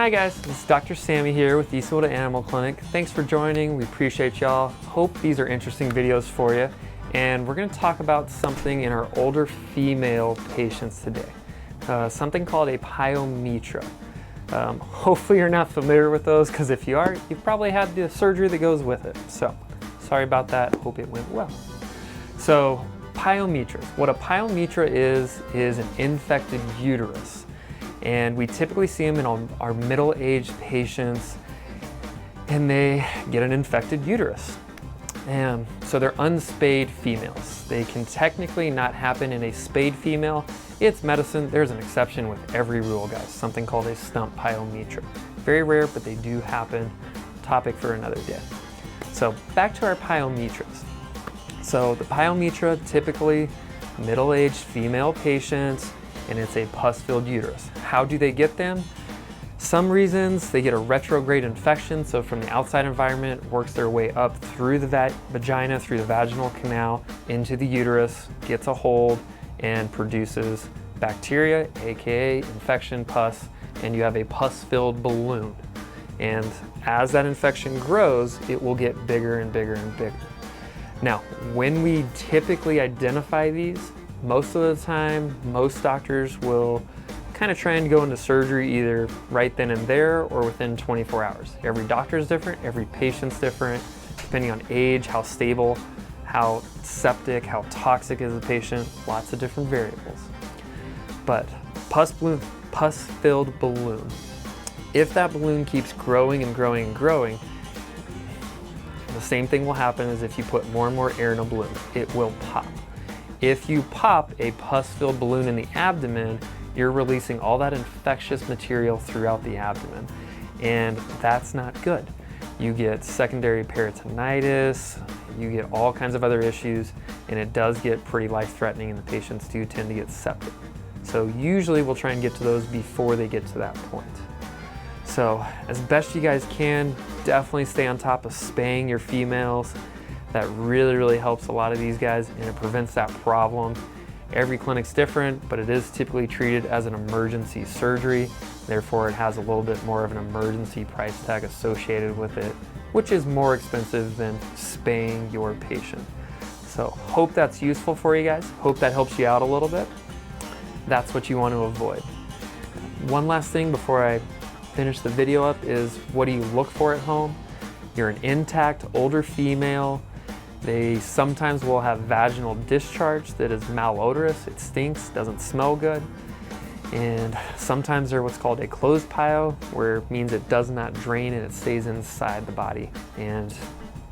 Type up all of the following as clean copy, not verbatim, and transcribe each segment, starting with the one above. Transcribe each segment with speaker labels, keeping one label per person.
Speaker 1: Hi guys, this is Dr. Sammy here with Eastwood Animal Clinic. Thanks for joining, we appreciate y'all. Hope these are interesting videos for you. And we're going to talk about something in our older female patients today. Something called a Pyometra. Hopefully you're not familiar with those, because if you are, you've probably had the surgery that goes with it. So, sorry about that, hope it went well. So, Pyometras. What a Pyometra is an infected uterus. And we typically see them in our middle-aged patients, and they get an infected uterus. And so they're unspayed females. They can technically not happen in a spayed female. It's medicine. There's an exception with every rule, guys. Something called a stump pyometra. Very rare, but they do happen. Topic for another day. So back to our pyometras. So the pyometra, typically middle-aged female patients, and it's a pus-filled uterus. How do they get them? Some reasons, they get a retrograde infection, so from the outside environment, works their way up through the vagina, through the vaginal canal, into the uterus, gets a hold, and produces bacteria, aka infection, pus, and you have a pus-filled balloon. And as that infection grows, it will get bigger and bigger and bigger. Now, when we typically identify these, most of the time, most doctors will kind of try and go into surgery either right then and there or within 24 hours. Every doctor is different, every patient's different, depending on age, how stable, how septic, how toxic is the patient, lots of different variables. But pus-filled balloon, if that balloon keeps growing and growing and growing, the same thing will happen as if you put more and more air in a balloon. It will pop. If you pop a pus-filled balloon in the abdomen, you're releasing all that infectious material throughout the abdomen, and that's not good. You get secondary peritonitis, you get all kinds of other issues, and it does get pretty life-threatening, and the patients do tend to get septic. So usually we'll try and get to those before they get to that point. So as best you guys can, definitely stay on top of spaying your females. That really helps a lot of these guys, and it prevents that problem. Every clinic's different, but it is typically treated as an emergency surgery. Therefore, it has a little bit more of an emergency price tag associated with it, which is more expensive than spaying your patient. So hope that's useful for you guys. Hope that helps you out a little bit. That's what you want to avoid. One last thing before I finish the video up is, what do you look for at home? You're an intact, older female. They sometimes will have vaginal discharge that is malodorous, it stinks, doesn't smell good. And sometimes they're what's called a closed pyo, where it means it does not drain and it stays inside the body. And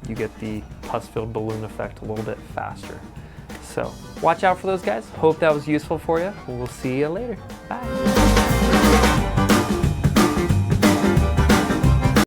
Speaker 1: you get the pus-filled balloon effect a little bit faster. So watch out for those guys. Hope that was useful for you. We'll see you later. Bye.